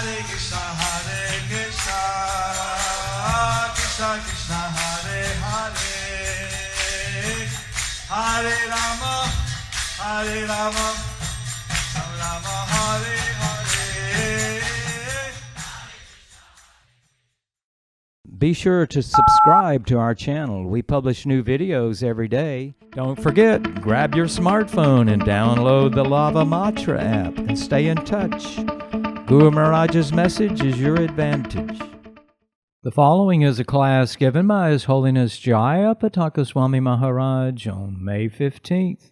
Hare Krishna, Krishna Krishna, Hare Hare, Hare Rama, Rama Rama, Hare Hare. Be sure to subscribe to our channel. We publish new videos every day. Don't forget, grab your smartphone and download the Lava Matra app and stay in touch. Guru Maharaj's message is your advantage. The following is a class given by His Holiness Jayapataka Swami Maharaj on May 15th,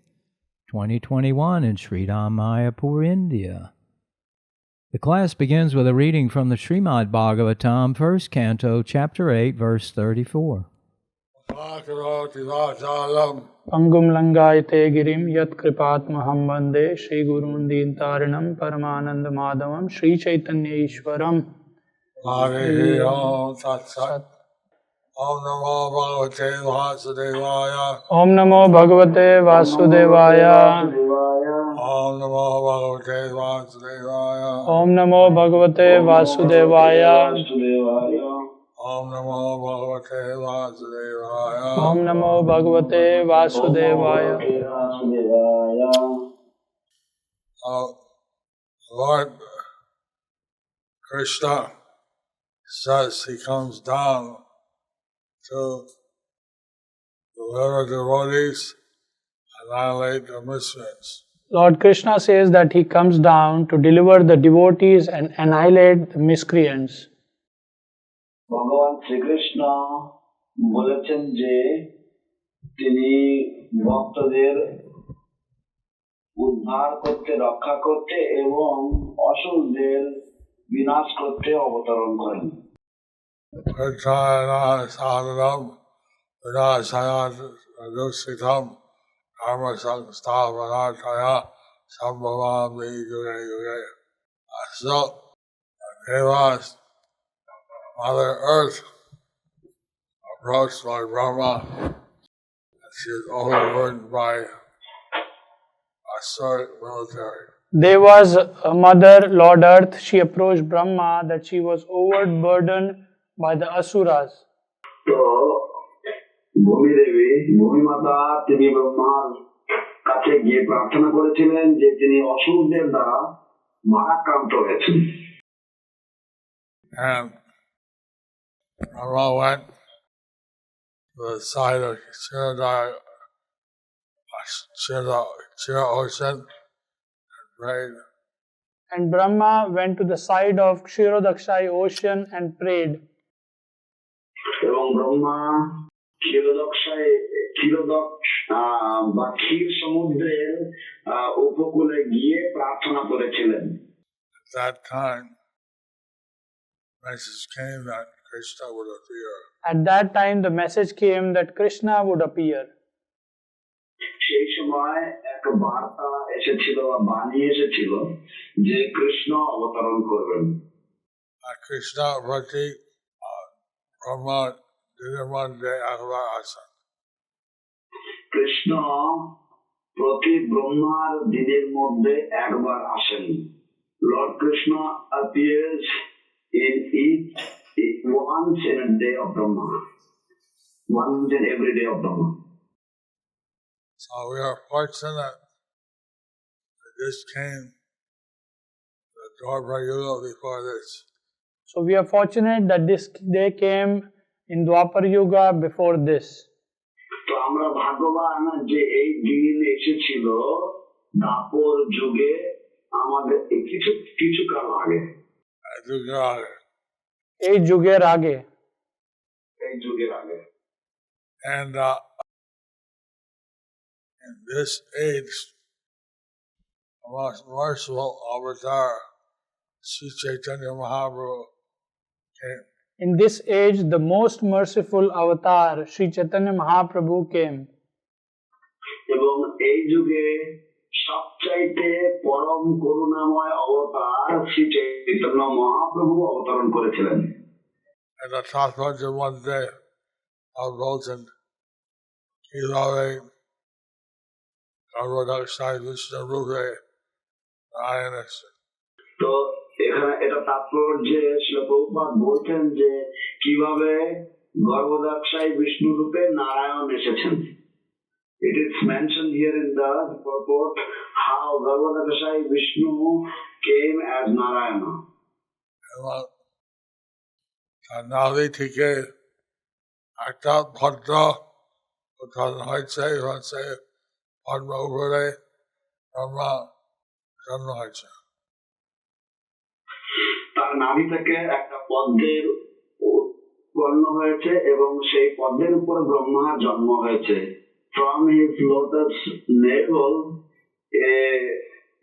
2021 in Srimad Mayapur, India. The class begins with a reading from the Srimad Bhagavatam, 1st Canto, Chapter 8, verse 34. Pangum langayate girim yat kripatmaham vande Shri Gurun Dintarinam Paramananda Madhavam Shri Chaitanya Ishwaram. Hare Om Tat Sat. Om Namo Bhagavate Vasudevaya. Om Namo Bhagavate Vasudevaya. Om Namo Bhagavate Vasudevaya. Om Namo Bhagavate Vasudevaya. Om Namo Bhagavate Vasudevaya. Om Namo Bhagavate Vasudevaya. Lord Krishna says he comes down to deliver devotees, annihilate the miscreants. Lord Krishna says that he comes down to deliver the devotees and annihilate the miscreants. ভগবান শ্রীকৃষ্ণ বলেছেন যে তিনি ভক্তদের উদ্ধার করতে, রক্ষা করতে এবং অসুরদের বিনাশ করতে অবতরণ করেন। So, Mother Earth approached Lord Brahma, and she was overburdened by Asuric military. There was a mother, Lord Earth. She approached Brahma that she was overburdened by the Asuras. তো ভূমিদেবী, ভূমিমাতা তিনি ব্রহ্মার কাছে গিয়ে প্রার্থনা করেছিলেন যে তিনি অসুরদের দ্বারা মারাক্রান্ত হয়েছেন। And Brahma went to the side of Shira Ocean and prayed. And Brahma went to the side of Kshirodakshai ocean and prayed. এবং ব্রহ্মা বা ক্ষীর সমুদ্রের উপকূলে গিয়ে প্রার্থনা করেছিলেন। At that time, message came that Krishna would appear. At that time, the message came that Krishna would appear. সেই সময় এক বার্তা এসেছিল বা বাণী এসেছিল যে কৃষ্ণ অবতরণ করবেন। Krishna Bhakti Brahma Dinamande Asan. Krishna প্রতি ব্রহ্মার দিনের মধ্যে একবার আসেন। Lord Krishna appears in once in a day of Brahma, once in every day of Brahma. So we are fortunate that this came the Dwapara Yuga before this. So we are fortunate that this day came in Dwapar Yuga before this. তো আমরা ভাগ্যবান যে এই দিন এসেছিল দ্বাপর যুগে আমাদের কিছু কাল আগে। এই যুগের আগে। And in this age, the most merciful avatar, Sri Chaitanya Mahaprabhu, came. In this age, the most merciful avatar, Sri Chaitanya Mahaprabhu came. এবং এই যুগে সবচাইতে পরম করুণাময় অবতার শ্রী চৈতন্য মহাপ্রভু অবতরণ করেছিলেন। And the Tathvaja one day of Bolton, Kilave, Garvadaksai Vishnu Rupe, Nayanas. তো এখানে এটা তাৎপর্যে শ্রীল প্রভুপাদ বলছেন যে কিভাবে গর্ভদাক্ষায় বিষ্ণু রূপে নারায়ণ এসেছেন। It is mentioned here in the purport how Garbhodakashai Vishnu came as Narayana. নাভি থেকে একটা ভদ্র উত্থান হয়েছে, হচ্ছে পদ্ম উপরে ব্রহ্মা জন্ম হয়েছে। তার নাভি থেকে একটা পদ্মের উৎপন্ন হয়েছে এবং সেই পদ্মের উপর ব্রহ্মার জন্ম হয়েছে। From his lotus navel,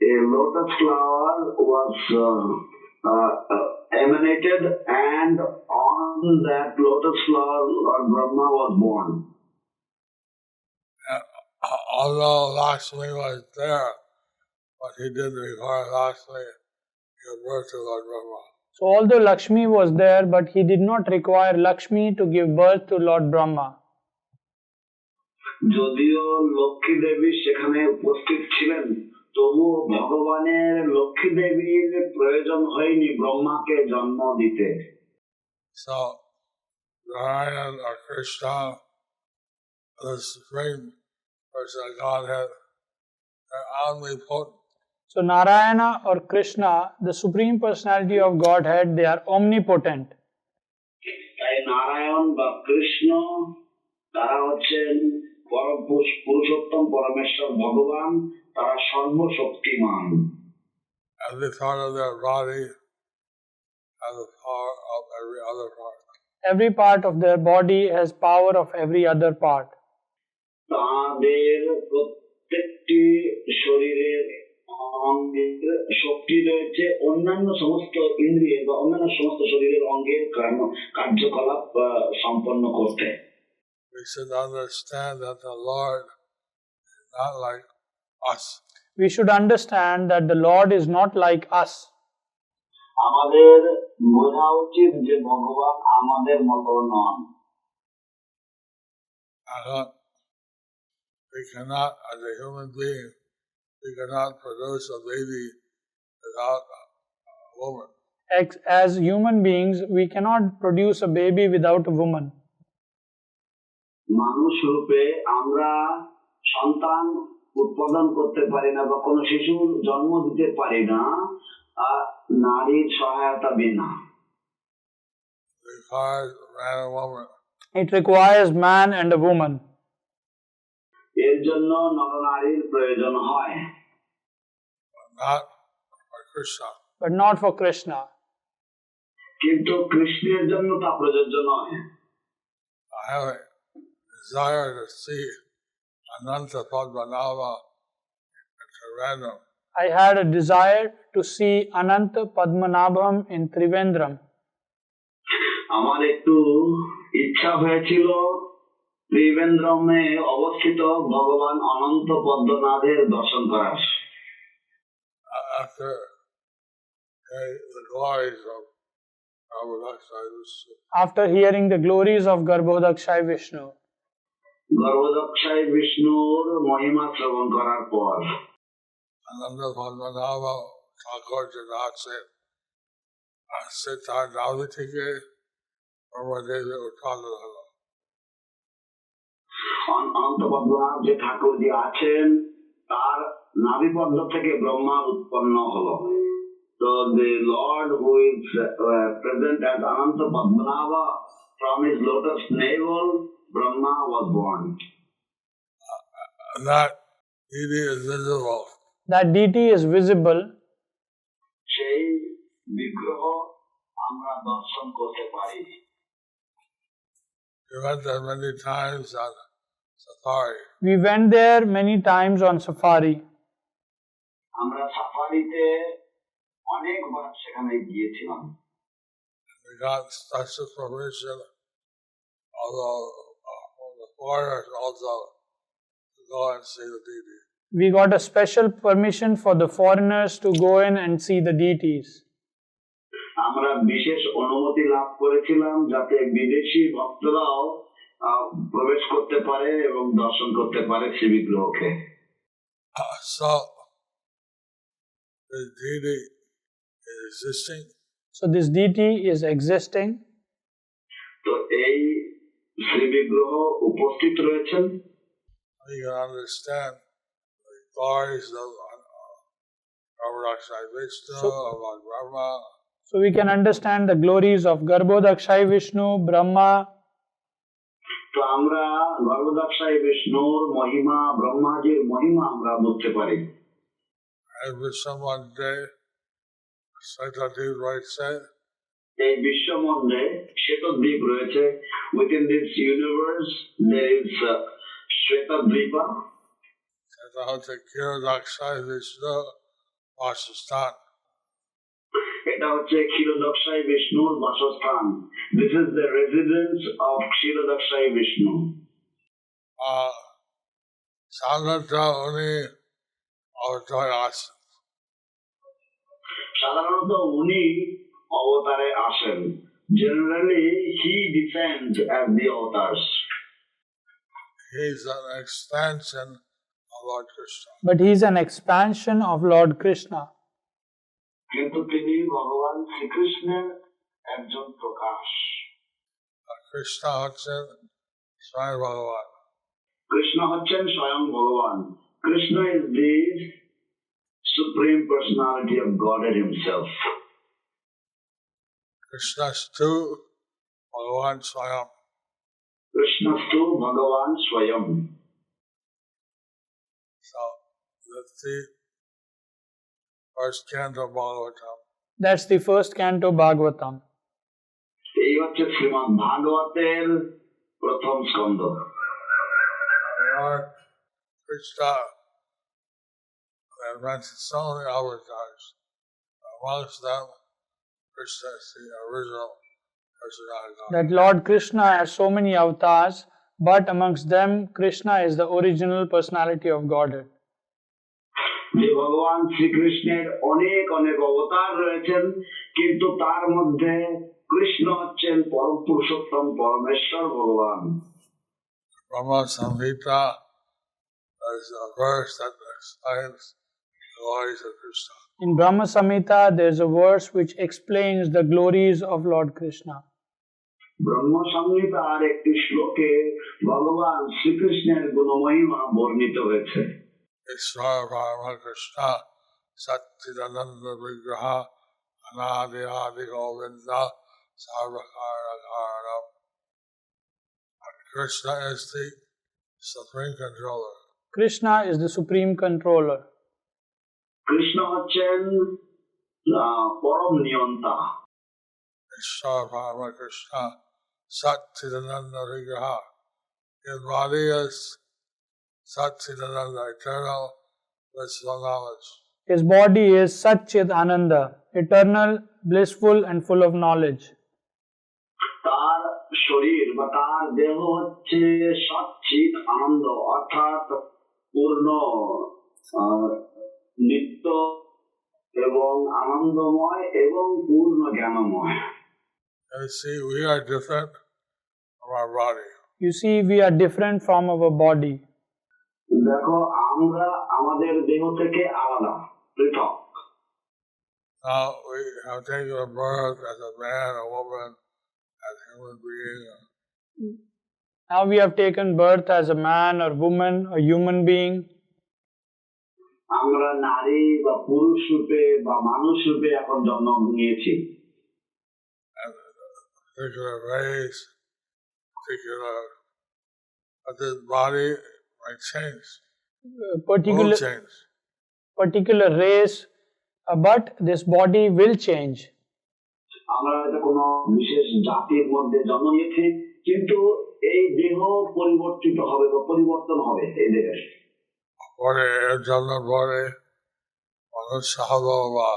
a lotus flower was emanated, and on that lotus flower, Lord Brahma was born. Although Lakshmi was there, but he didn't require Lakshmi to give birth to Lord Brahma. So although Lakshmi was there, but he did not require Lakshmi to give birth to Lord Brahma. যদিও লক্ষ্মী দেবী সেখানে উপস্থিত ছিলেন, তবুও ভগবানের লক্ষ্মী দেবীর প্রয়োজন হয়নি ব্রহ্মাকে জন্ম দিতে। So Narayan or Krishna, the supreme person of Godhead, are omnipotent. So Narayana or Krishna, the Supreme Personality of Godhead, they are omnipotent. তাই নারায়ণ বা কৃষ্ণ তারা হচ্ছেন পরম পুরুষোত্তম পরমেশ্বর ভগবান, তারা সর্বশক্তিমান। Every part of their body has the power of every other part. Every part of their body has power of every other part. তাদের প্রত্যেকটি শরীরের অঙ্গের শক্তি রয়েছে অন্যান্য সমস্ত ইন্দ্রিয় বা অন্যান্য সমস্ত শরীরের অঙ্গের কার্যকলাপ সম্পন্ন করতে। We should understand that the Lord is not like us. We should understand that the Lord is not like us. আমাদের বোঝা উচিত যে ভগবান আমাদের মতো নন। We cannot, as a human being, we cannot produce a baby without a woman. As human beings, we cannot produce a baby without a woman. মানুষ রূপে আমরা সন্তান উৎপাদন করতে পারি না বা কোনো শিশুর জন্ম দিতে পারি না নারীর সহায়তা বিনা। It requires man and a woman. এর জন্য নরনারীর প্রয়োজন হয়। But not for Krishna. কিন্তু কৃষ্ণের জন্য তা প্রযোজ্য নয়। I have a desire to see Ananta Padmanabha in Trivandrum. I had a desire to see Ananta Padmanabham in Trivandrum. আমার একটু ইচ্ছা হয়েছিল ত্রিবেন্দ্রমে অবস্থিত ভগবান অনন্ত পদ্মনাভের দর্শন করার। After hearing the glories of Garbhodakshai Vishnu. গর্ভদক্ষায় বিষ্ণুর মহিমা শ্রবণ করার পর Ananda Padmanabha Thakur did not sit তার নাভি থেকে ব্রহ্মদেবী উৎপন্ন হলো। অনন্ত পদ্মনাভ যে ঠাকুর যে আছেন তার নাভিপদ্ম থেকে ব্রহ্মা উৎপন্ন হলো। So the Lord who is present as Ananta Padmanabha, from his lotus navel Brahma was born. That deity is visible. That deity is visible. সেই বিগ্রহ আমরা দর্শন করতে পারি। We went there many times on safari. We went there many times on safari. আমরা সাফারিতে অনেকবার সেখানে গিয়েছিলাম। We got special permission, although the foreigners also to go and see the deity. We got a special permission for the foreigners to go in and see the deities. আমরা বিশেষ অনুমতি লাভ করেছিলাম যাতে বিদেশি ভক্তরাও প্রবেশ করতে পারে এবং দর্শন করতে পারে Shri বিগ্রহকে। So the deity is existing. So this deity is existing. তো এই শ্রী বিগ্রহ উপস্থিত রয়েছেন। We can understand the glories of Garbhodakshay Vishnu, of Lord Brahma. So we can understand the glories of Garbhodakshay Vishnu, Brahma. তো আমরা গর্ভদাক্ষায় বিষ্ণুর মহিমা, ব্রহ্মাজির মহিমা আমরা বুঝতে পারি। And Vishwamande, Saitadev রয়েছে। এই বিশ্বমন্ডে শ্বেতদ্বীপ রয়েছে। Within this universe there is শ্বেতদ্বীপা। সেটা হচ্ছে ক্ষীরোদাক্ষায় বিষ্ণু বাসস্থান। এটা হচ্ছে ক্ষীরোদাক্ষায় বিষ্ণুর বাসস্থান। This is the residence of ক্ষীরোদাক্ষায় Vishnu. সাধারণত উনি অবতারে আসেন। সাধারণত উনি অবতারে আসেন। Generally he descends as the avatars. He is an expansion of Lord Krishna. But he is an expansion of Lord Krishna. কিন্তু তিনি ভগবান শ্রীকৃষ্ণের একজন প্রকাশ। Krishna হচ্ছেন স্বয়ং ভগবান। কৃষ্ণ হচ্ছেন স্বয়ং ভগবান। Krishna is the supreme personality of Godhead himself. Krishnastu Bhagavan Swayam. Krishnastu Bhagavan Swayam. So that's the first canto of Bhagavatam. That's the first canto Bhagavatam. এই হচ্ছে শ্রীমদ ভাগবতের প্রথম স্কন্ধ। Lord Krishna invented so many avatars. Amongst them, Krishna is the original personality of God. That Lord Krishna has so many avatars, but amongst them, Krishna is the original personality of Godhead. যে ভগবান শ্রীকৃষ্ণের অনেক অনেক অবতার রয়েছেন, কিন্তু তার মধ্যে কৃষ্ণ হচ্ছেন পরম পুরুষোত্তম পরমেশ্বর ভগবান। Brahma Samhita is a verse that explains the glories of Krishna. In Brahma Samhita, there is a verse which explains the glories of Lord Krishna. ব্রহ্ম সংহিতার একটি শ্লোকে ভগবান শ্রীকৃষ্ণের গুণমহিমা বর্ণিত হয়েছে। Ishvara Parama Krishna Satchidananda Vigraha Anadi Adi Govinda Sarvakara Karanam. Krishna is the supreme controller. Krishna is the supreme controller. Krishna হচ্ছেন পরম নিয়ন্তা। Ishvara Parama Krishna Satchidananda Vigraha. His body is Satchidananda, eternal, blissful knowledge. His body is Satchit Ananda, eternal, blissful, and full of knowledge. তার শরীর বা তার দেহ হচ্ছে সচ্চিত আনন্দ, অর্থাৎ পূর্ণ নিত্য এবং আনন্দময় এবং পূর্ণ জ্ঞানময়। And see, we are different from our body. You see, we are different from our body. দেখো আমরা আমাদের দেহ থেকে আলাদা, পৃথক। Now we have taken a birth as a man, a woman, as a human being. Now we have taken birth as a man or woman, a human being. আমরা নারী বা পুরুষ রূপে বা মানুষ রূপে এখন জন্ম নিয়েছি। And particular race, particular, but this body might change. Will change. Particular race, but this body will change. আমরা হয়তো কোনো বিশেষ জাতির মধ্যে জন্ম নিয়েছি, কিন্তু এই দেহ পরিবর্তিত হবে বা পরিবর্তন হবে এই দেহের। পরে এর জন্য পরে মানুষ হব বা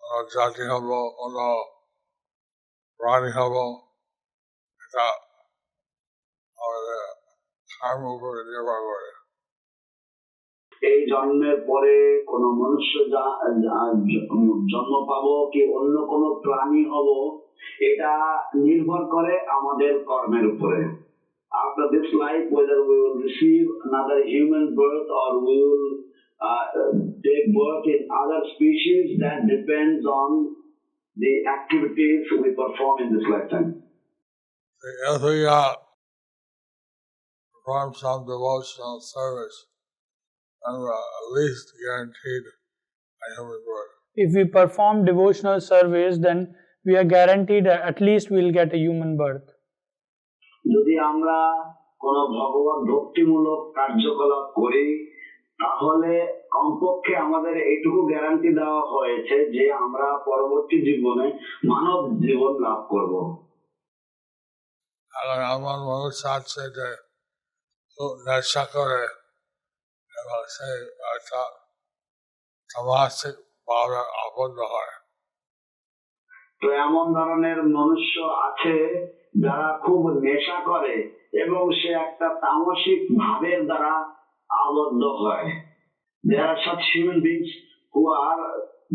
কোনো জাতি হব, কোনো প্রাণী হব, এটা আমাদের কর্ম উপরে নির্ভর করে। এই জন্মের পরে কোন মনুষ্য জন্ম পাবো কি অন্য কোন প্রাণী হব, এটা নির্ভর করে আমাদের কর্মের উপরে। After this life, whether we will receive another human birth or we will take birth in other species, that depends on the activities we perform in this lifetime. If we perform some devotional service, then we're at least guaranteed a human birth. If we perform devotional service, then we are guaranteed that at least we'll get a human birth. যদি আমরা কোন ভগবত ভক্তিমূলক কার্যকলাপ করি, তাহলে কমপক্ষে আমাদের এইটুকু গ্যারান্টি দেওয়া হয়েছে যে আমরা পরবর্তী জীবনে মানব জীবন লাভ করব। এখন এমন মানুষ আছে যে খুব নেশা করে এবং সেই একটা সামাজিক ভাবে আবদ্ধ হয়। তো এমন ধরনের মনুষ্য আছে যারা খুব নেশা করে এবং সে একটা তামসিক ভাবের দ্বারা আবদ্ধ হয়। There are such human beings who are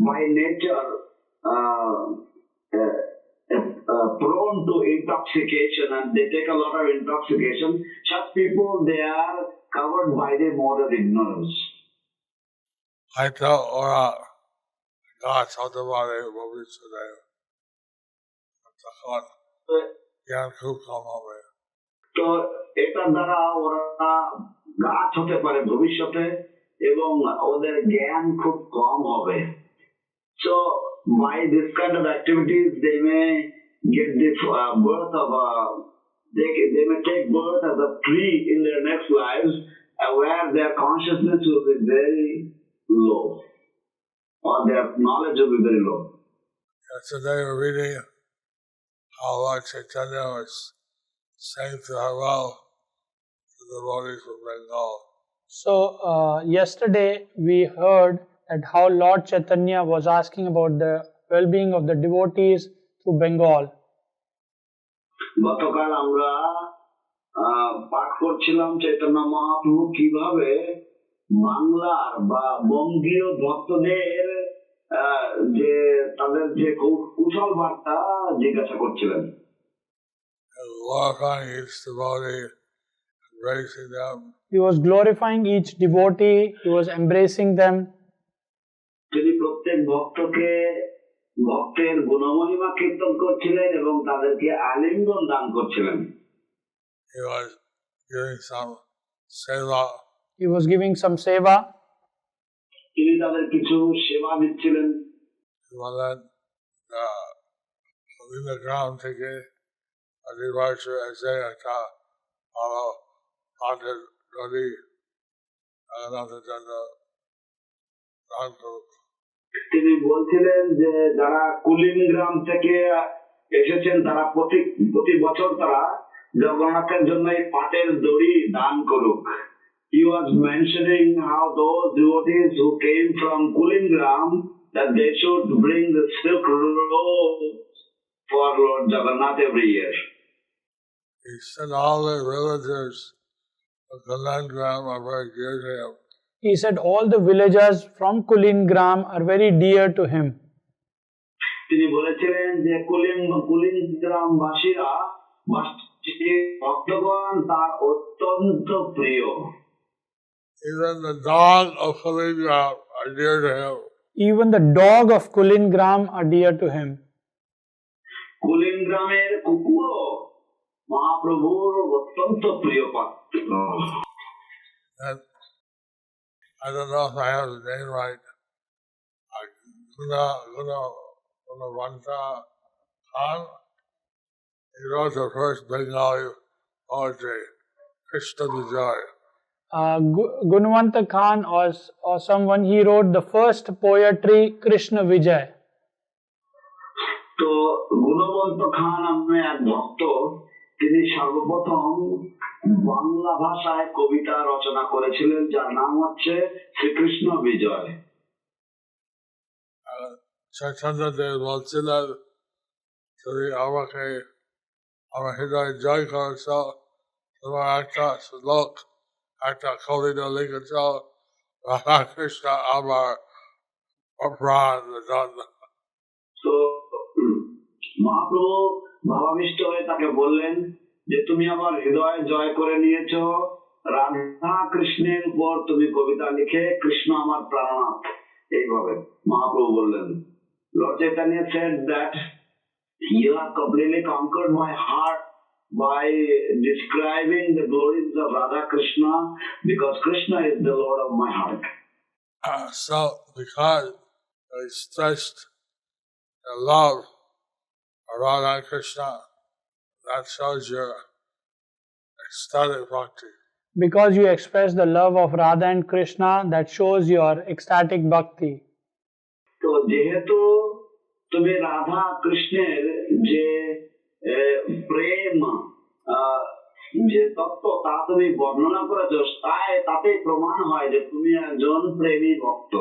by nature prone to intoxication, and they take a lot of intoxication. Such people, they are covered by the moral ignorance. হয়তো ওরা গাছ হতে পারে ভবিষ্যতে, তখন জ্ঞান খুব কম হবে। তো এটার দ্বারা ওরা গাছ হতে পারে ভবিষ্যতে এবং ওদের জ্ঞান খুব কম হবে। So by this kind of activities they may get the birth of they may take birth as a tree in their next lives, where their consciousness will be very low or their knowledge will be very low. Yesterday we were reading how Lord Chaitanya was saying farewell to the devotees of Bengal. So yesterday we heard that how Lord Chaitanya was asking about the well-being of the devotees through Bengal. গতকাল আমরা পাঠ করছিলাম চৈতন্য মহাপ্রভু কিভাবে বাংলার বা বঙ্গীয় ভক্তদের যে তাদের যে কুশল বার্তা জিজ্ঞাসা করছিলেন। He was glorifying each devotee, he was embracing them. তিনি প্রত্যেক ভক্তের গুণমহিমা কীর্তন করছিলেন এবং তাদেরকে আলিঙ্গন দান করছিলেন। He was giving some seva. তিনি তাদের কিছু সেবা দিচ্ছিলেন। গ্রাম থেকে আদিবাসী এসে একটা ভালো কাঠের দড়ি আমাদের জন্য দান করুক। তিনি বলছিলেন যে যারা কুলিন গ্রাম থেকে এসেছেন তারা প্রতি বছর তারা জগন্নাথের জন্য এই পাটের দড়ি দান করুক। He was mentioning how those devotees who came from Kulingram, that they should bring the silk robe for Lord Jagannath every year. He said all the villagers of Kulingram are very dear to him. He said all the villagers from Kulingram are very dear to him. তিনি বলেছিলেন যে কুলিনগ্রাম বাসীরা ভক্তগণ তার অত্যন্ত প্রিয়। Even the dog of Kulingram are dear to him. Even the dog of Kulingram are dear to him. কুলিনগ্রামের কুকুরও মহাপ্রভুর অত্যন্ত প্রিয় পাত্র। I don't know if I have the name right. Gunawanta Khan. He wrote the first Bengali poetry, Krishna Vijay. Gunawanta Khan or someone, he wrote the first poetry, Krishna Vijay. তো গুণবন্ত খান নামে এক ভক্ত, তিনি সর্বপ্রথম বাংলা ভাষায় কবিতা রচনা করেছিলেন যার নাম হচ্ছে শ্রীকৃষ্ণ বিজয়। চৈতন্যদেব বলছিলেন তুমি আমাকে আমার হৃদয় জয় করেছ, তোমার একটা শ্লোক একটা কবিতা লিখেছ, রাধা কৃষ্ণ আমার প্রাণ। তো মহাপ্রভু ভাবাবিষ্ট হয়ে তাকে বললেন যে তুমি আমার হৃদয় জয় করে নিয়েছ, রাধা কৃষ্ণের উপর তুমি কবিতা লিখে কৃষ্ণ আমার প্রাণনাথ, এইভাবে মহাপ্রভু বললেন। Lord Chaitanya said that you have completely conquered my heart by describing the glories of Radha Krishna, because Krishna is the Lord of my heart. So, because you expressed your love for Radha and Krishna, that shows your ecstatic bhakti. Because you express the love of Radha and Krishna, that shows your ecstatic bhakti. তো যেহেতু তুমি রাধা কৃষ্ণের যে প্রেম যে তত্ত্ব তা তুমি বর্ণনা করেছো, তাতেই প্রমাণ হয় যে তুমি একজন প্রেমী ভক্ত।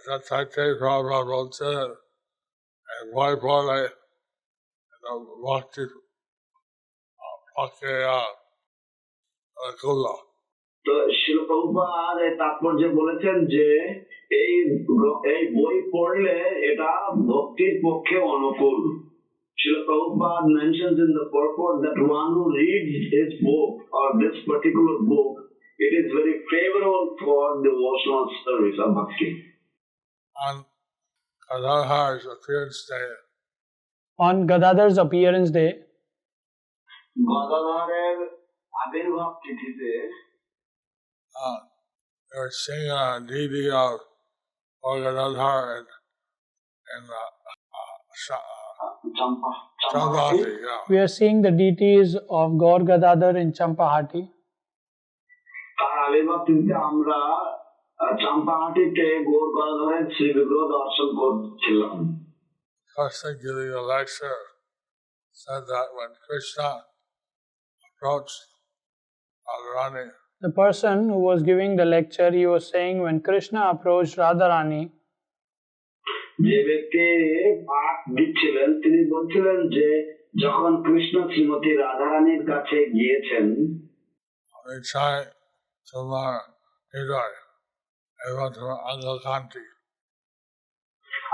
That's Prabhupada বলছে, ভয় পড়লে ভক্তি পক্ষে করলো। তো শিল প্রভুপাদ এই তাৎপর্যে বলেছেন যে এই এই বই পড়লে এটা ভক্তির পক্ষে অনুকূল। Srila Prabhupada mentions in the purport that one who reads his book or this particular book, it is very favorable for devotional service of bhakti. On Gadadhar's appearance day, On Gadadhar's appearance day, গদাধরের আবির্ভাব তিথিতে they were singing a deity of Gadadhar and Champahati. Yeah. we are seeing the deities of Gaur Gadadhar in Champahati. তার আবির্ভাব তিথিতে আমরা চাম্পাহাটিতে গৌর গদাধরের শ্রী বিগ্রহ দর্শন করছিলাম। Person giving a lecture said that when Krishna approached Radharani, The person who was giving the lecture, he was saying when Krishna approached Radharani, যে ব্যক্তি পাঠ দিচ্ছিলেন তিনি বলছিলেন যে যখন কৃষ্ণ শ্রীমতী রাধারানীর কাছে গিয়েছেন, আমি চাই তোমার হৃদয় এবং তোমার অঙ্গকান্তি।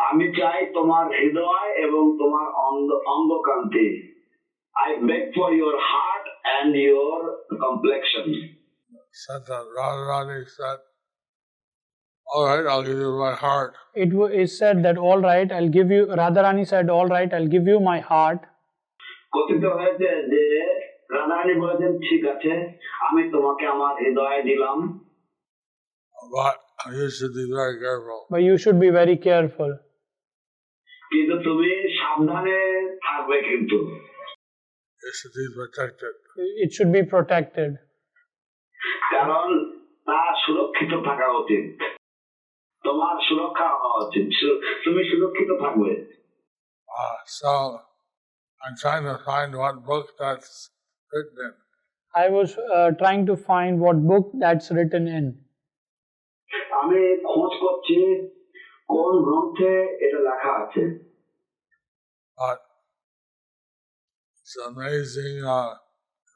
আমি চাই তোমার হৃদয় এবং তোমার অঙ্গকান্তি। I beg for your heart and your complexion. Said that Radharani said, all right, I'll give you my heart. it is said that all right, I'll give you, Radharani said, all right, I'll give you my heart. কথিত হয়েছে যে রাধারানী বলেছেন ঠিক আছে, আমি তোমাকে আমার হৃদয় দিলাম, But you should be very careful. But you should be very careful. কিন্তু তুমি সাবধানে থাকবে, কিন্তু You should be protected. It should be protected. কারণ তা সুরক্ষিত থাকা উচিত, তোমার সুরক্ষা হওয়া উচিত, তুমি সুরক্ষিত থাকবে। So I'm trying to find what book that's written in. I was trying to find what book that's written in. আমি খোঁজ করছি কোন গ্রন্থে এটা লেখা আছে। But it's amazing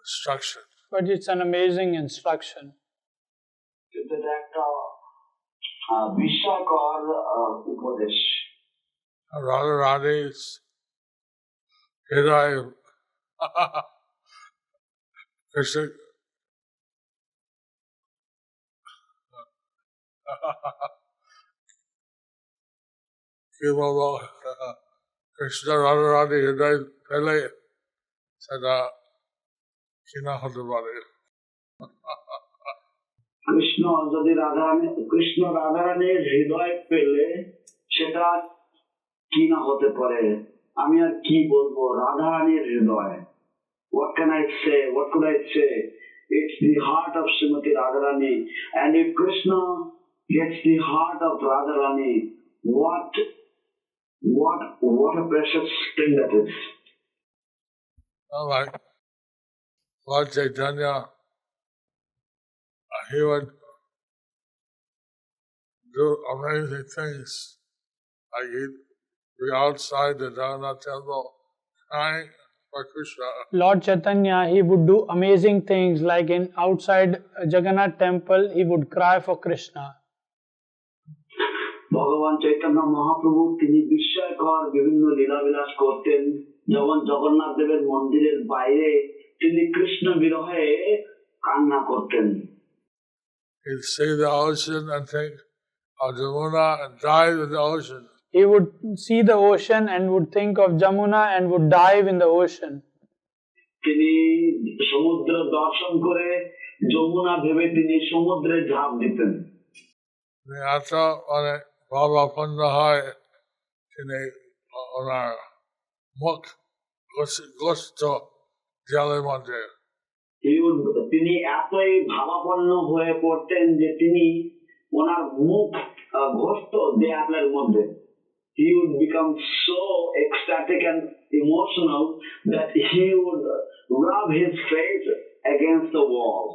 instruction. But it's an amazing instruction. কিন্তু এটা একটা বিস্ময়কর উপদেশ। Radharani's hৃদয় Krishna কি বলবো, কৃষ্ণ রাধারানী হৃদয় পেলে সেটা কিনা হতে পারে। কৃষ্ণ রাধারানীর হৃদয় পেলে সেটা কি না হতে পারে। আমি আর কি বলবো, রাধারানীর হৃদয়, what can I say, what could I say? It's the heart of Srimati Radharani, and if Krishna gets the heart of Radharani, what a precious thing that is. Like Lord Chaitanya, he would do amazing things. Like he'd be outside the Jagannath temple crying for Krishna. Lord Chaitanya, he would do amazing things like in outside Jagannath temple, he would cry for Krishna. ভগবান চৈতন্য মহাপ্রভু তিনি বিস্ময়কর বিভিন্ন লীলাবিলাস করতেন। যখন জগন্নাথ দেবের মন্দিরের বাইরে তিনি কৃষ্ণ বিরহে কান্না করতেন। He'd see the ocean and think of Jamuna and dive in the ocean. he would see the ocean and would think of Jamuna and would dive in the ocean. তিনি সমুদ্র দর্শন করে যমুনা ভেবে তিনি সমুদ্রে ঝাঁপ দিতেন। এত অনেক ভাবাপন্ন হয় তিনি ওনার মুখ গোস্ত জলের মধ্যে। তিনি এতই ভাবাপন্ন হয়ে পড়তেন যে তিনি ওনার মুখ ঘষত দেয়ালের মধ্যে। He would become so ecstatic and emotional that he would rub his face against the wall.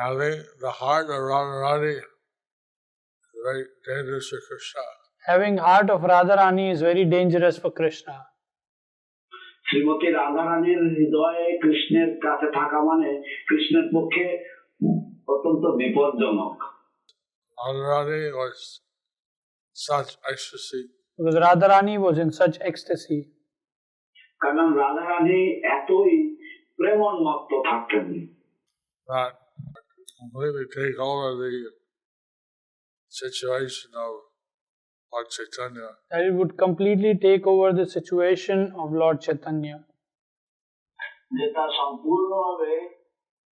Having the heart of Radharani is very dangerous for Krishna. Having heart of Radharani is very dangerous for Krishna. Shrimati রাধারানীর হৃদয়ে কৃষ্ণের কাছে থাকা মানে কৃষ্ণের পক্ষে অত্যন্ত বিপজ্জনক। Radharani was such ecstasy. Because Radharani was in such ecstasy. কারণ রাধারানী এতই প্রেমোন্মত্ত থাকতেন That completely take over the situation of Lord Chaitanya. That it would completely take over the situation of Lord Chaitanya. যেটা সম্পূর্ণভাবে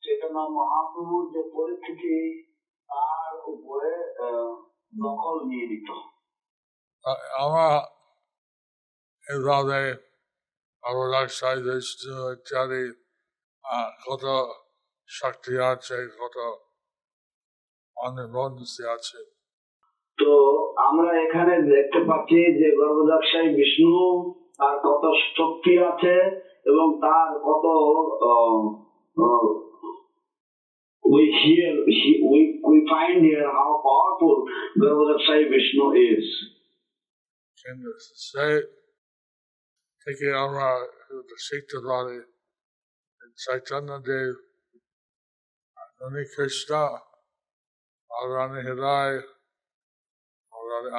চৈতন্য মহাপ্রভুর যে পরিস্থিতি তার উপরে দখল নিয়ে নিত। আমরা এভাবে অবদায় ইত্যাদি কত শক্তি আছে, কত অনিবন্ধি আছে। তো আমরা এখানে দেখতে পাচ্ছি যে গর্ভদাক্ষায়ী বিষ্ণু তার কত শক্তি আছে এবং তার কত we find here how powerful গর্ভদাক্ষায়ী Vishnu is. থেকে আমরা শিখতে পারি চৈতন্য দেব উনি কৃষ্ণ রানী হৃদয়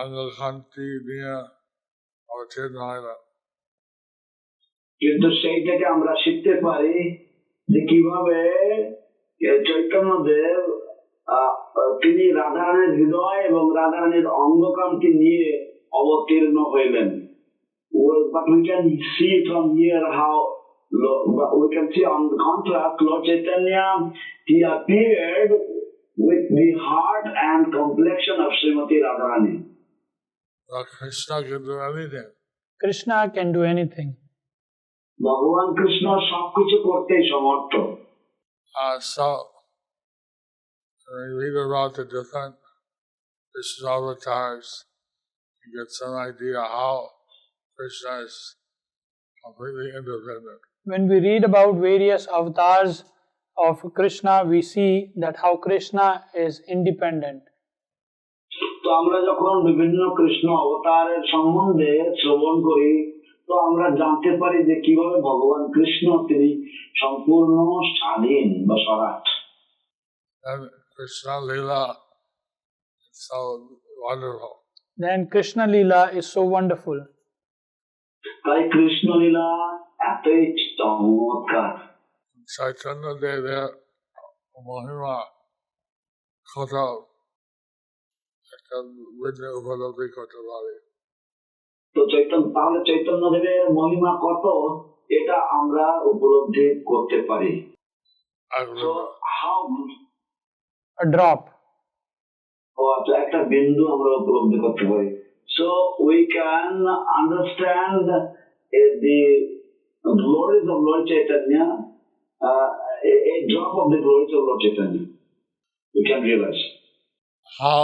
অঙ্গখান্তি নিয়ে অবতীর্ণ হয় না। কিন্তু সেই থেকে আমরা শিখতে পারি যে কিভাবে চৈতন্য দেব তিনি রাধারানীর হৃদয় এবং রাধারানীর অঙ্গকান্তি নিয়ে অবতীর্ণ হইলেন। But we can see from here how we can see on the contrast Lord Chaitanya, he appeared with the heart and complexion of Srimati Radharani. Krishna can do anything. Krishna can do anything. ভগবান কৃষ্ণ সবকিছু করতেই সমর্থ। So when you read about the different Krishna avatars, you get some idea how Krishna is completely independent. When we read about various avatars of Krishna, we see that how Krishna is independent. তো আমরা যখন বিভিন্ন কৃষ্ণ অবতারের সম্বন্ধে শ্রবণ করি তো আমরা জানতে পারি যে কিভাবে ভগবান কৃষ্ণ তিনি সম্পূর্ণ স্বাধীন বা স্বরাট। And Krishna Leela is so wonderful. Then Krishna Leela is so wonderful. তাই কৃষ্ণ লীলা এতই চমৎকার। Chaitanya Deva Mahima কত একটা বুঝে উপলব্ধি করতে পারি। তো তাহলে চৈতন্য দেবের মহিমা কত এটা আমরা উপলব্ধি করতে পারি। A drop. একটা বিন্দু আমরা উপলব্ধি করতে পারি। So we can understand the glories of Lord Chaitanya, a drop of the glories of Lord Chaitanya. We can realize. How,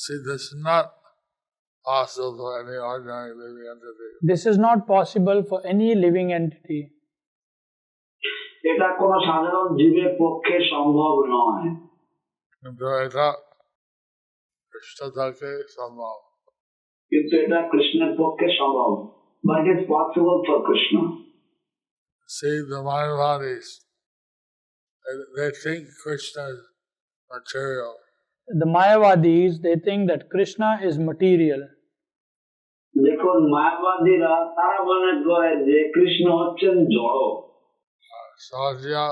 see, this is not possible for any ordinary living entity. This is not possible for any living entity. এটা কোন সাধারণ জীবের পক্ষে সম্ভব নয়। কিন্তু এটা কৃষ্ণ থাকে সম্ভব। কিন্তু এটা কৃষ্ণের পক্ষে সম্ভব। But it is possible for Krishna. See, the Mayavadis, they think Krishna is material. The Mayavadis, they think that Krishna is material. দেখুন মায়াবাদীরা তারা মনে করে যে কৃষ্ণ হচ্ছেন জড়। সহজিয়া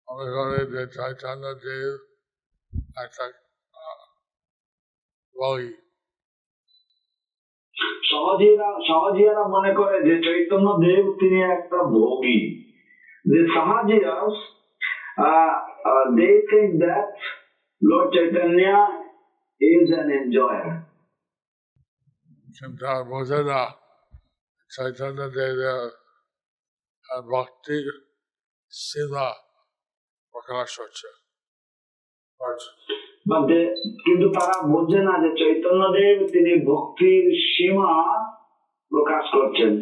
মনে করে যে চৈতন্য দেব একটা বই, সহজিয়ারা মনে করে যে চৈতন্য দেব তিনি একটা ভোগী। The Sahajiyas, they think that Lord Chaitanya is an enjoyer. কিন্তু বোঝে না চৈতন্য দেবের ভক্তি সীমা প্রকাশ হচ্ছে। কিন্তু তারা বোঝে না যে চৈতন্য দেব তিনি ভক্তির সীমা প্রকাশ করছেন।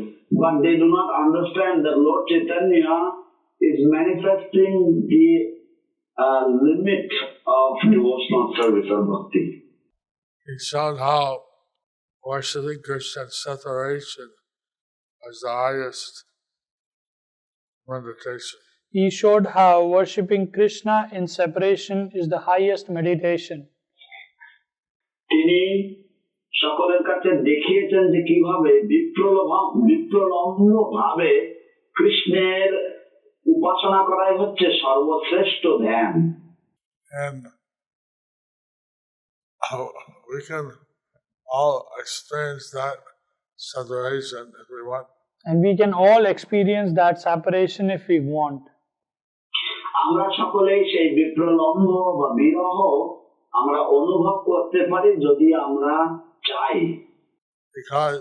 But they do not understand that Lord Chaitanya is manifesting the limit of devotional service or bhakti. He showed how worshiping Krishna in separation is the highest meditation. He showed how worshipping Krishna in separation is the highest meditation. তিনি সকলের কাছে দেখিয়েছেন যে কিভাবে বিপ্রলম্ব ভাবে কৃষ্ণের উপাসনা করাই হচ্ছে সর্বশ্রেষ্ঠ ধ্যান। And we can all experience that separation if we want. And we can all experience that separation if we want. আমরা সকলেই সেই বিপ্রলম্ব বা বিরহ আমরা অনুভব করতে পারি যদি আমরা চাই। Because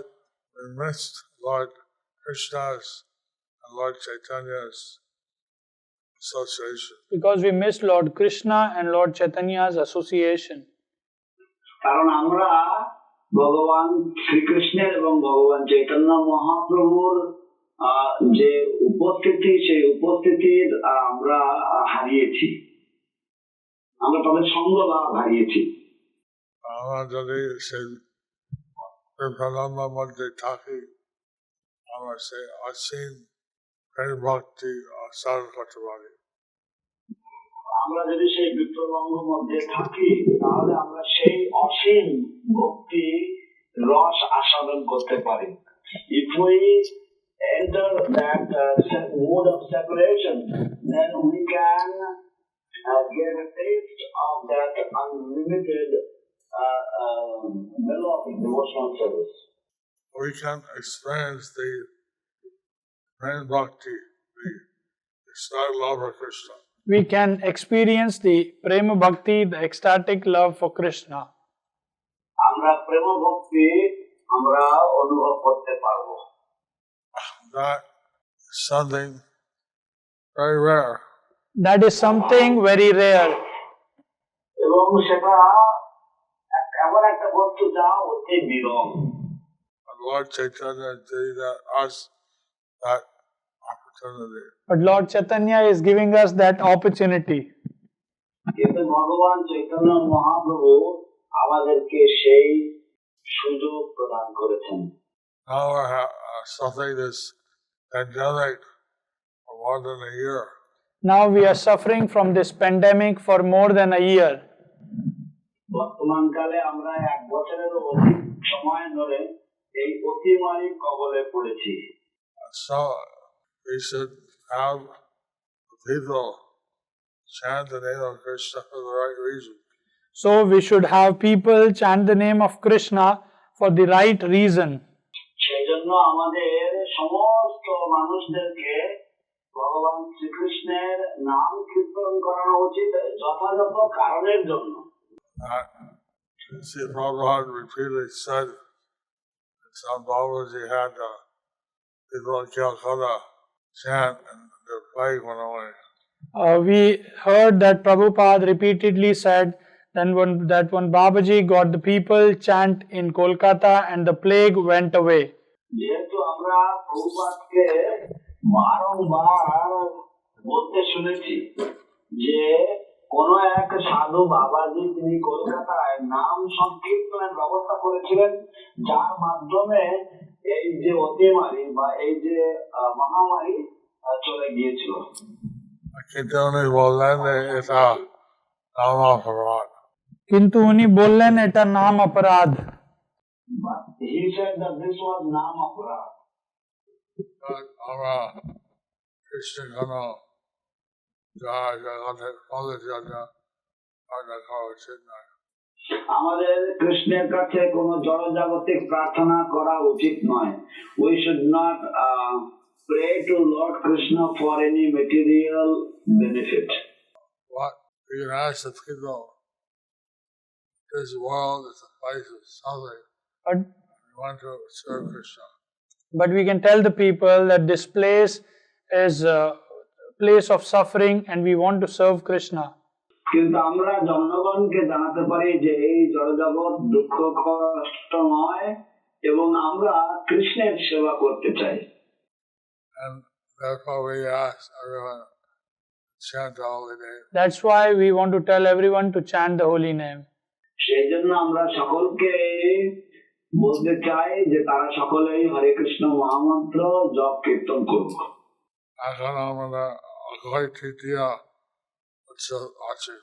we missed Lord Krishna's and Lord Chaitanya's association. Because we missed Lord Krishna and Lord Chaitanya's association. কারণ আমরা ভগবান শ্রীকৃষ্ণের এবং ভগবান চৈতন্য মহাপ্রভুর যে উপস্থিতি সেই উপস্থিতির আমরা হারিয়েছি, আমরা তাদের সঙ্গ লাভ হারিয়েছি। আমরা যদি সেই বিপ্রলম্বের মধ্যে থাকি আমরা সেই অসীম প্রেম ভক্তি আস্বাদন করতে পারি। আমরা যদি সেই বিপ্রলম্বের মধ্যে থাকি তাহলে আমরা সেই অসীম ভক্তি রস আস্বাদন করতে পারি। If we enter that mode of separation, then we can get a taste of that unlimited mellow of devotional service. We can experience the prem bhakti, the ecstatic love for Krishna. We can experience the prema bhakti, the ecstatic love for Krishna. আমরা প্রেম ভক্তি আমরা অনুভব করতে পারবো। That is something very rare. That is something very rare. এবং সেটা এমন একটা বস্তু যা অতি বিরল। Lord Chaitanya is giving us that opportunity. But Lord Chaitanya is giving us that opportunity. কিন্তু ভগবান চৈতন্য মহাপ্রভু আমাদেরকে সেই সুযোগ প্রদান করেছেন। Now we're suffering this pandemic for more than a year. Now we are suffering from this pandemic for more than a year. বর্তমানকালে আমরা এক বছরেরও অধিক সময় ধরে এই অতিমারীর কবলে পড়েছি। So we should have people chant the name of Krishna for the right reason. So we should have people chant the name of Krishna for the right reason. সেই জন্য আমাদের সমস্ত মানুষদেরকে ভগবান শ্রীকৃষ্ণের নাম কীর্তন করানো উচিত যথাযথ কারণের জন্য। See, Prabhupada repeatedly said that some Babaji had people in Calcutta chant and their plague went away. We heard that Prabhupada repeatedly said that when Babaji got the people chant in Kolkata and the plague went away. যেহেতু আমরা প্রভুপাদকে বারংবার বলতে শুনেছি যে কোন এক সাধু বাবাজি তিনি কলকাতায় নাম সংকীর্তনের ব্যবস্থা করেছিলেন, যার মাধ্যমে এই যে অতিমারী বা এই যে মহামারী চলে গিয়েছিল। কিন্তু উনি বললেন এটা নাম অপরাধ। He said that this was নাম অপরাধ। আমরা কৃষ্ণ ঘন যা জগতে ফলে যা করা উচিত নয়। আমাদের কৃষ্ণের কাছে কোনো জড়জাগতিক প্রার্থনা করা উচিত নয়। We should not pray to Lord Krishna for any material benefit. What you can ask the people, this world is a place of suffering. But, We want to serve Krishna. but we can tell the people that this place is a place of suffering and we want to serve Krishna. কিন্তু আমরা জনগণকে জানাতে পারি যে এই জড়জগৎ দুঃখ কষ্ট নয় এবং আমরা কৃষ্ণের সেবা করতে চাই। And therefore we ask everyone to chant the holy name. That's why we want to tell everyone to chant the holy name. সেই জন্য আমরা সকলকে বলতে চাই যে তারা সকলেই হরে কৃষ্ণ মহামন্ত্র জপ কীর্তন করুক। এখন আমাদের অক্ষয় তৃতীয়া উৎসব আছে।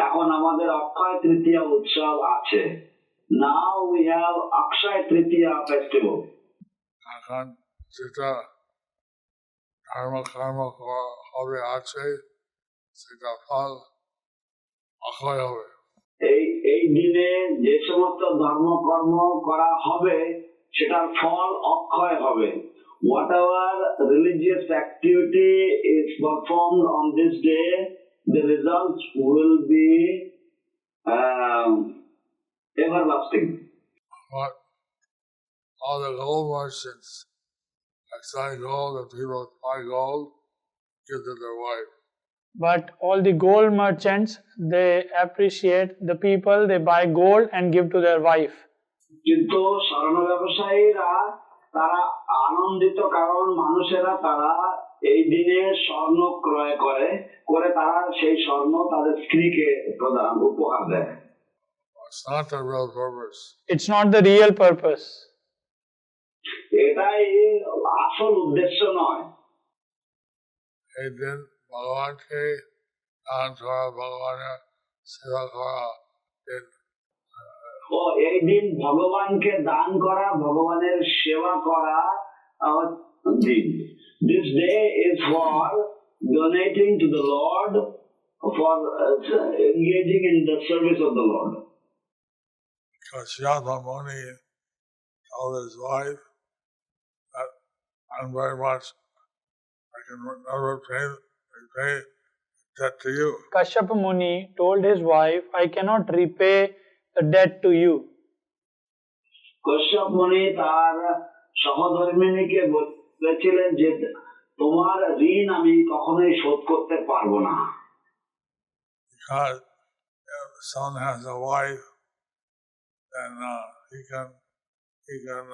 এখন আমাদের অক্ষয় তৃতীয়া উৎসব আছে। Now we have Akshaya Tritiya festival. এখন যেটা কর্ম হবে আছে সেটা ফল অক্ষয় হবে। এই দিনে যে সমস্ত ধর্মকর্ম করা হবে সেটার ফল অক্ষয় হবে। Whatever religious activity is performed on this day, the results will be everlasting. But all the gold merchants exciting gold and people buy gold, give to their wife. But all the gold merchants, they appreciate the people, they buy gold and give to their wife. কিন্তু স্বর্ণ ব্যবসায়ীরা তারা আনন্দিত কারণ মানুষেরা তারা এই দিনে স্বর্ণ ক্রয় করে তারা সেই স্বর্ণ তাদের স্ত্রীকে প্রদান উপহার দেয়। It's not the real purpose. It's not the real purpose. এটাই আসল উদ্দেশ্য নয়। এই দিন ভগবানকে দান করা, ভগবানের সেবা করা দিন। ও এই দিন ভগবানকে দান করা, ভগবানের সেবা করা দিন। This day is for donating to the Lord, for engaging in the service of the Lord. Because Jayapataka told his wife that I'm very much, I can never repay debt to you. Kashyapa Muni told his wife, I cannot repay the debt to you. Kashyap মুনি তার সহধর্মিণীকে বলেছিলেন যে তোমার ঋণ আমি কখনোই শোধ করতে পারবো না। Because if someone has a wife, then he can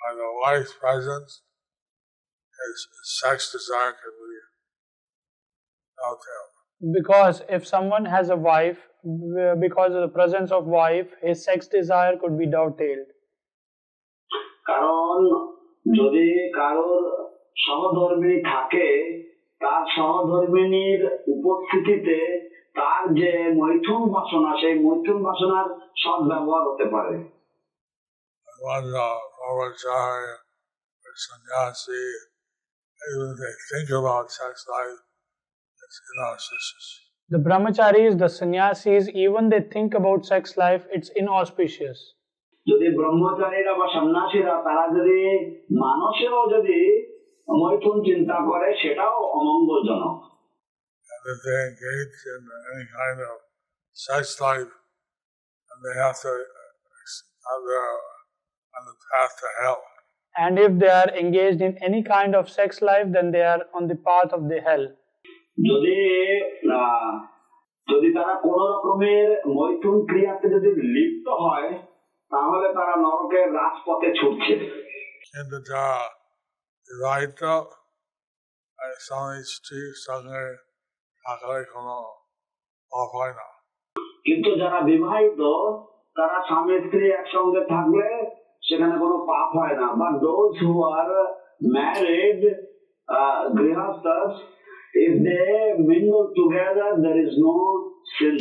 by the wife's presence, his sex desire can be out there. Because if someone has a wife, because of the presence of wife, his sex desire could be dovetailed. কারণ যদি কারোর সহধর্মিণী থাকে, তার সহধর্মিণীর উপস্থিতিতে তার যে মৈথুন বাসনা, সেই মৈথুন বাসনার সদ্ব্যবহার হতে পারে। One brahmachari or sannyasi, even if they think about sex life, it's inauspicious. The brahmacharis, the sannyasis, even they think about sex life, it's inauspicious. যদি ব্রহ্মচারীরা বা সন্ন্যাসীরা তারা যদি মানুষেরও যদি মৈথুন চিন্তা করে, সেটাও অমঙ্গলজনক। And if they engage in any kind of sex life, and they have to they're on the path to hell. And if they are engaged in any kind of sex life, then they are on the path of the hell. যদি তারা কোন রকমের মৈথুন ক্রিয়াতে যদি লিপ্ত হয়, তাহলে তারা নরকের রাজপথে ছুটছে। কিন্তু যারা বিবাহিত, স্বামী স্ত্রীর সঙ্গে থাকলে কোনো পাপ হয় না। কিন্তু যারা বিবাহিত, তারা স্বামী স্ত্রী একসঙ্গে থাকলে সেখানে কোনো পাপ হয় না। But those who are married, grihasthas, if they mingle together, there is no sin.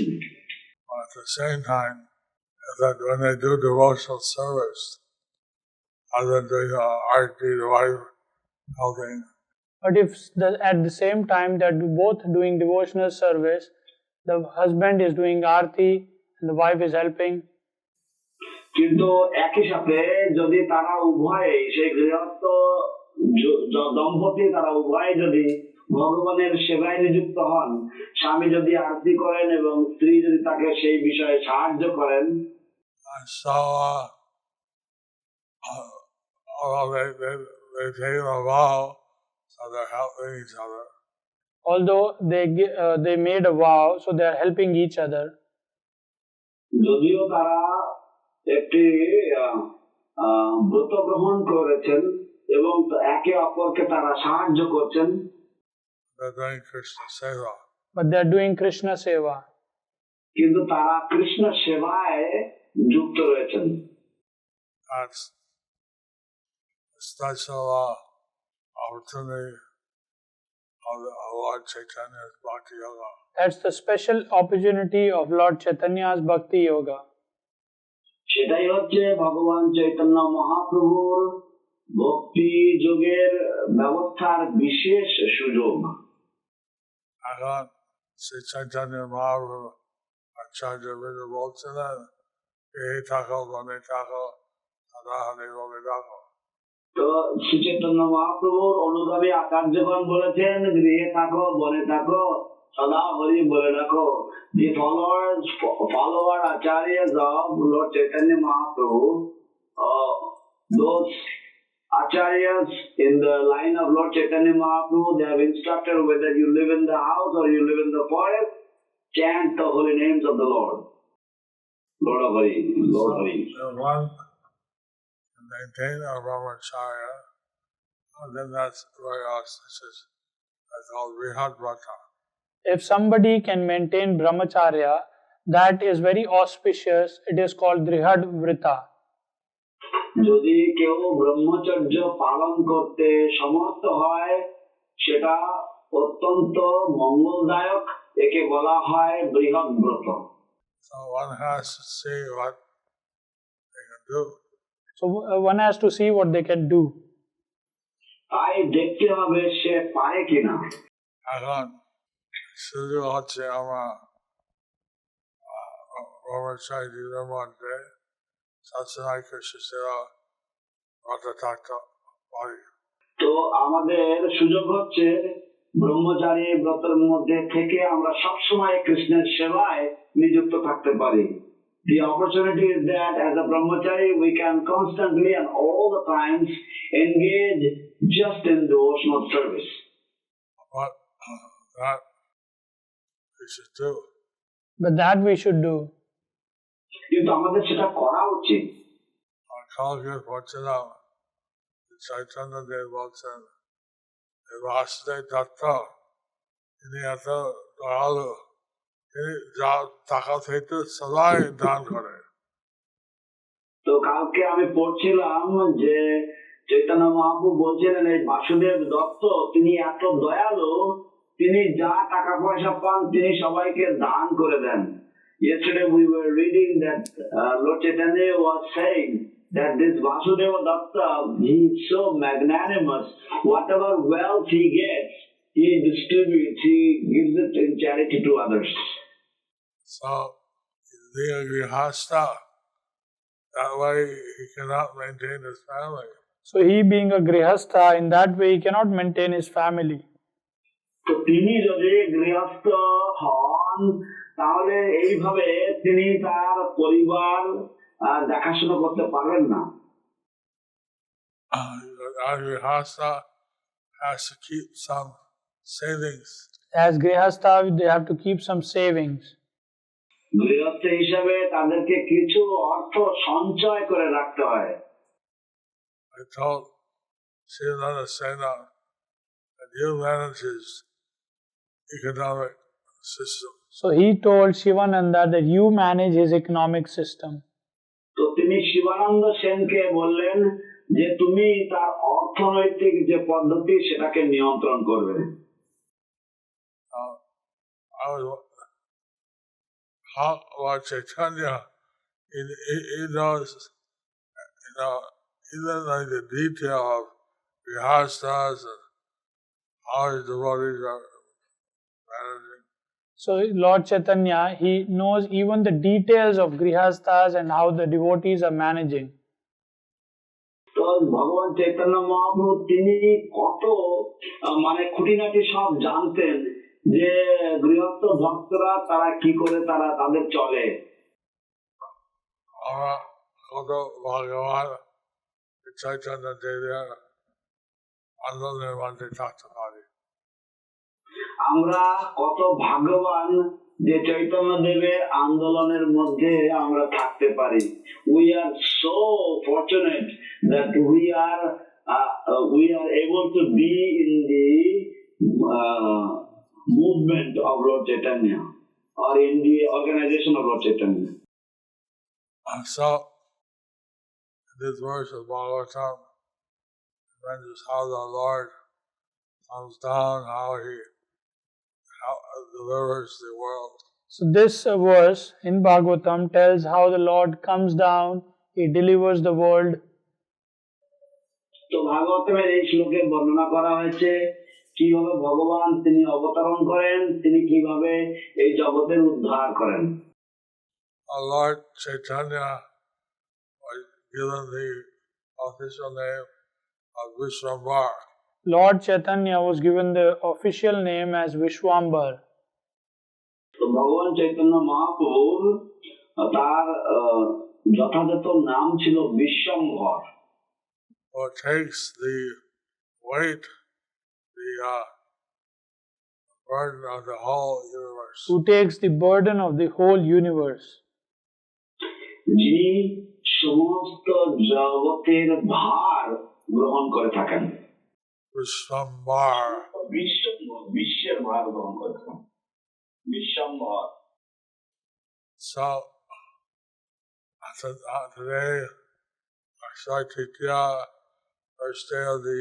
At the same time, that when they do devotional service, other than doing arti, the wife helping. But if at the same time that both doing devotional service, the husband is doing arti and the wife is helping. কিন্তু একই সাথে যদি তারা উভয়ে সেই গৃহস্থ দম্পতি তারা উভয়ে যদি ভগবানের সেবায় নিযুক্ত হন, স্বামী যদি আরতি করেন এবং স্ত্রী যদি তাকে সেই বিষয়ে সাহায্য করেন, so they take a vow, so they're helping each other. Although they made a vow, so they are helping each other. যদিও তারা একটি ব্রত গ্রহণ করেছেন এবং একে অপরকে তারা সাহায্য করছেন, They're doing Krishna seva. But they are doing Krishna seva. কিন্তু তারা কৃষ্ণ সেবায় যুক্ত রয়েছেন। That's a special opportunity of Lord Chaitanya's Bhakti Yoga. That's the special opportunity of Lord Chaitanya's Bhakti Yoga. সেটাই হচ্ছে ভগবান চৈতন্য মহাপ্রভুর ভক্তি যোগের ব্যবস্থার বিশেষ সুযোগ। এখন শ্রী চৈতন্য মহাপ্রভু আচার্য বেদে বলছিলেন, এই থাকো বনে থাকো সদা হরি বলে ডাকো। তো শ্রী চৈতন্য মহাপ্রভুর অনুগামী আচার্যগণ বলেছেন, গৃহে থাকো বনে থাকো সদা হরি বলে ডাকো। The follower acharyas of Lord Chaitanya Mahaprabhu, those acharyas in the line of Lord Chaitanya Mahaprabhu, they have instructed whether you live in the house or you live in the forest, chant the holy names of the Lord. Lord of Hari, Lord Hari. One maintain our brahmacharya, and then that's very auspicious. That's called Rihad Vrata. If somebody can maintain brahmacharya, that is very auspicious. It is called Drihad Vrita. যদি কেউ ব্রহ্মচর্য পালন করতে সমর্থ হয়, সেটা অত্যন্ত মঙ্গলদায়ক, একে বলা হয় বৃহৎ ব্রত। So one has to see what they can do. So one has to see what they can do. তাই দেখতে হবে সে পারে কিনা। এখন শুরু হচ্ছে আমরা ব্রহ্মচারীদের মধ্যে সবসময় কৃষ্ণ সেবা করতে থাকতে পারি। তো আমাদের সুযোগ হচ্ছে ব্রহ্মচারী ব্রতের মধ্যে থেকে আমরা সবসময় কৃষ্ণের সেবায় নিযুক্ত থাকতে পারি। The opportunity is that as a brahmachari we can constantly and all the times engage just in devotional service. But that we should do. But that we should do. কিন্তু আমাদের সেটা করা উচিত। কালকে পড়ছিলাম চৈতন্য দেব বলছেন, বাসুদেব দত্ত তিনি এত দয়ালু, তিনি যা টাকা থেকে সবাই দান করে। তো কালকে আমি পড়ছিলাম যে চৈতন্য মহাপ্রভু বলছিলেন এই বাসুদেব দত্ত তিনি এত দয়ালু, তিনি যা টাকা পয়সা পান তিনি সবাইকে দান করে দেন। Yesterday we were reading that Lord Chaitanya was saying that this Vasudeva Datta, he is so magnanimous. Whatever wealth he gets, he distributes, he gives it in charity to others. So, being a grihastha, that way he cannot maintain his family. So he being a grihastha, in that way he cannot maintain his family. তো তিনি যদি গৃহস্থ হন তাহলে এইভাবে তিনি তার পরিবার দেখাশোনা করতে পারবেন না। Our grihastha has to keep some savings. As grihastha, they have to keep some savings. গৃহস্থ হিসাবে তাদেরকে কিছু অর্থ সঞ্চয় করে রাখতে হয়। I told Srimad Sena that you manage his economic system. So he told Shivananda that you manage his economic system. তো তিনি শিবানন্দ সেনকে বললেন যে তুমি তার অর্থনৈতিক যে পদ্ধতি সেটাকে নিয়ন্ত্রণ করবে। How Lord Chaitanya, he knows, even like the detail of grihasthas and how his devotees are managing. So Lord Chaitanya, he knows even the details of grihasthas and how the devotees are managing. তো ভগবান চৈতন্য মহাপ্রভু তিনি কত মানে খুঁটিনাটি সব জানতেন যে গৃহস্থ ভক্তরা তারা কি করে তারা তাদের চলে। আমরা কত ভাগ্যবান চৈতন্য দেবের আন্দোলনের মধ্যে থাকতে পারি। আমরা কত ভাগ্যবান যে চৈতন্য দেবের আন্দোলনের মধ্যে আমরা থাকতে পারি। We are so fortunate that we are able to be in the movement of Lord Chaitanya or in the organization of Lord Chaitanya. So, this verse of Bhagavatam mentions how the Lord comes down, how He delivers the world. So this verse in Bhagavatam tells how the Lord comes down, He delivers the world. তো ভাগবতমের এই শ্লোকে বর্ণনা করা হয়েছে কিভাবে ভগবান তিনি অবতরণ করেন, তিনি কিভাবে এই জগতের উদ্ধার করেন। Our Lord Chaitanya was given the official name of Vishwambar. Lord Chaitanya was given the official name as Vishwambar. তো ভগবান চৈতন্য মহাপ্রভুর তার যথাযথ নাম ছিল Bishwambhar. Who takes the weight, the burden of the whole universe. Who takes the burden of the whole universe. যিনি সমস্ত জগতের ভার গ্রহণ করে থাকেন। Vishwambar. বিশ্বের ভার গ্রহণ করে থাকেন। Bishwambhar. So, today, Akshaya Tritiya, first day of the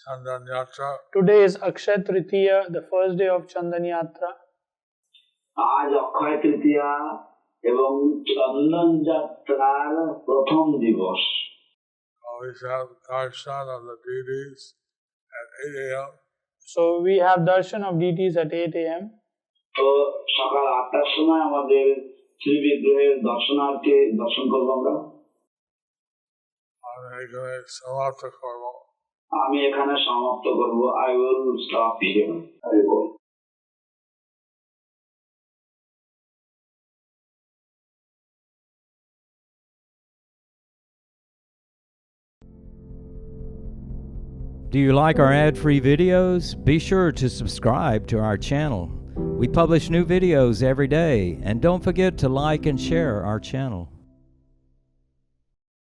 Chandan Yatra. Today is Akshaya Tritiya, the first day of Chandan Yatra. আজ অক্ষয় তৃতীয়া এবং চন্দন যাত্রার প্রথম দিবস। Always have darshan of the deities at 8 a.m. So we have darshan of deities at 8 a.m. তো সকাল 8টার সময় আমাদের শ্রী বিগ্রহের দর্শনার্থী দর্শন করবো আমরা। আমি এখানে সমাপ্ত করব। I will stop here. Do you like our ad-free videos? Be sure to subscribe to our channel. We publish new videos every day, and don't forget to like and share our channel.